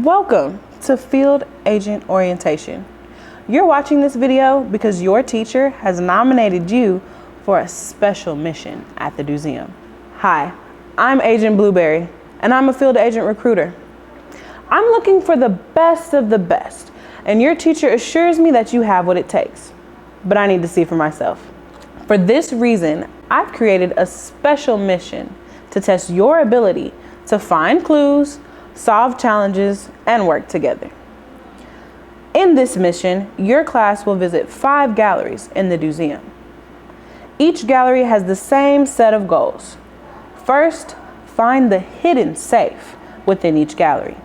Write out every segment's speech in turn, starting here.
Welcome to Field Agent Orientation. You're watching this video because your teacher has nominated you for a special mission at the DoSeum. Hi, I'm Agent Blueberry, and I'm a field agent recruiter. I'm looking for the best of the best, and your teacher assures me that you have what it takes. But I need to see for myself. For this reason, I've created a special mission to test your ability to find clues, solve challenges, and work together. In this mission, your class will visit 5 galleries in the DoSeum. Each gallery has the same set of goals. First, find the hidden safe within each gallery.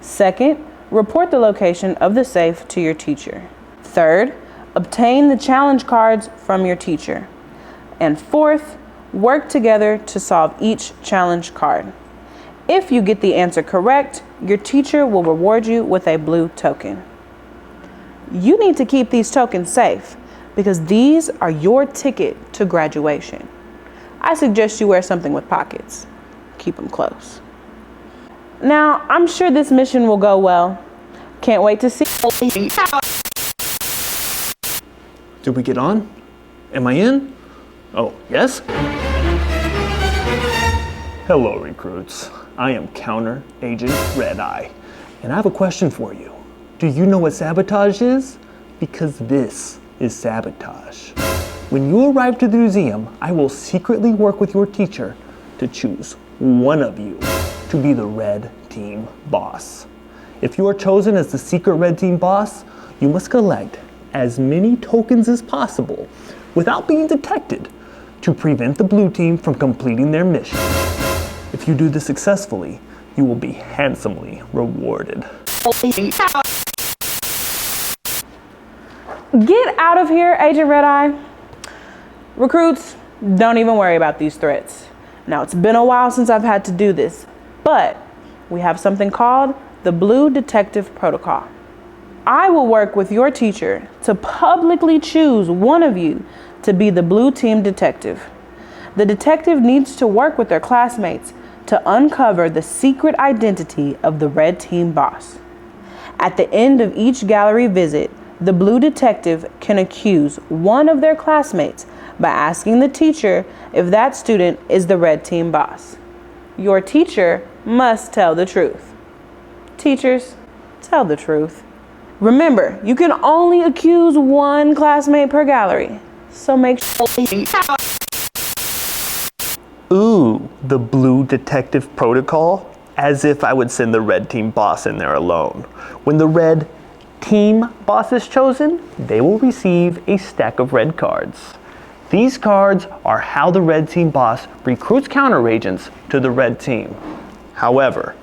Second, report the location of the safe to your teacher. Third, obtain the challenge cards from your teacher. And fourth, work together to solve each challenge card. If you get the answer correct, your teacher will reward you with a blue token. You need to keep these tokens safe because these are your ticket to graduation. I suggest you wear something with pockets. Keep them close. Now, I'm sure this mission will go well. Can't wait to see. Did we get on? Am I in? Oh, yes? Hello, recruits. I am Counter Agent Red Eye, and I have a question for you. Do you know what sabotage is? Because this is sabotage. When you arrive to the DoSeum, I will secretly work with your teacher to choose one of you to be the red team boss. If you are chosen as the secret red team boss, you must collect as many tokens as possible without being detected to prevent the blue team from completing their mission. If you do this successfully, you will be handsomely rewarded. Get out of here, Agent Red Eye. Recruits, don't even worry about these threats. Now, it's been a while since I've had to do this, but we have something called the Blue Detective Protocol. I will work with your teacher to publicly choose one of you to be the blue team detective. The detective needs to work with their classmates to uncover the secret identity of the red team boss. At the end of each gallery visit, the blue detective can accuse one of their classmates by asking the teacher if that student is the red team boss. Your teacher must tell the truth. Teachers, tell the truth. Remember, you can only accuse one classmate per gallery, so make sure. Ooh, the Blue Detective Protocol? As if I would send the red team boss in there alone. When the red team boss is chosen, they will receive a stack of red cards. These cards are how the red team boss recruits counter agents to the red team. However,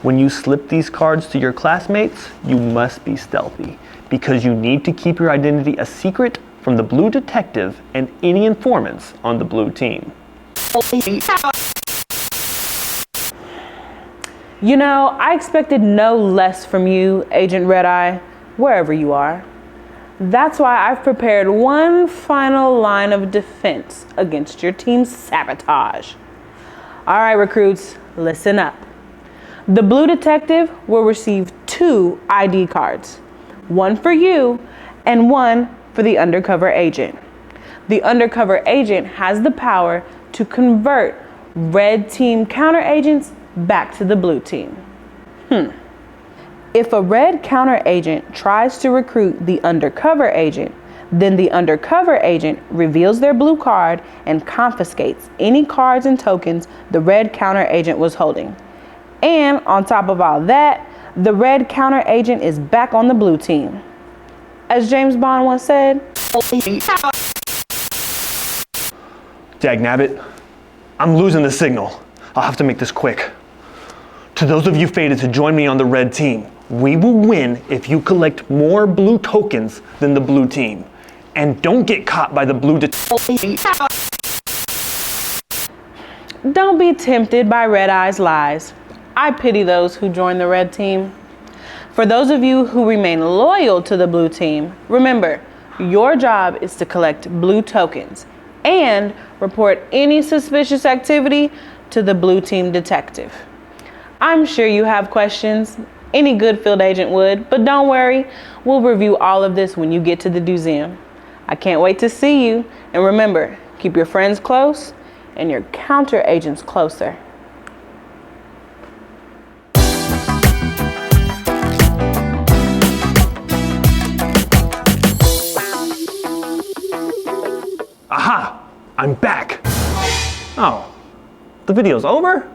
when you slip these cards to your classmates, you must be stealthy because you need to keep your identity a secret from the blue detective and any informants on the blue team. You know, I expected no less from you, Agent Red Eye, wherever you are. That's why I've prepared one final line of defense against your team's sabotage. All right, recruits, listen up. The blue detective will receive 2 ID cards, one for you and one for the undercover agent. The undercover agent has the power to convert red team counter agents back to the blue team. If a red counter agent tries to recruit the undercover agent, then the undercover agent reveals their blue card and confiscates any cards and tokens the red counter agent was holding. And on top of all that, the red counter agent is back on the blue team. As James Bond once said, Dagnabbit, I'm losing the signal. I'll have to make this quick. To those of you fated to join me on the red team, we will win if you collect more blue tokens than the blue team. And don't get caught by the blue Don't be tempted by Red Eye's lies. I pity those who join the red team. For those of you who remain loyal to the blue team, remember, your job is to collect blue tokens and report any suspicious activity to the blue team detective. I'm sure you have questions. Any good field agent would, but don't worry, we'll review all of this when you get to the DoSeum. I can't wait to see you, and remember, keep your friends close and your counter agents closer. Aha! I'm back! Oh, the video's over?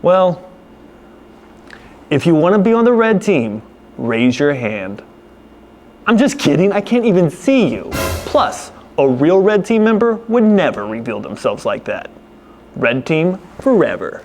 Well, if you want to be on the red team, raise your hand. I'm just kidding, I can't even see you. Plus, a real red team member would never reveal themselves like that. Red team forever.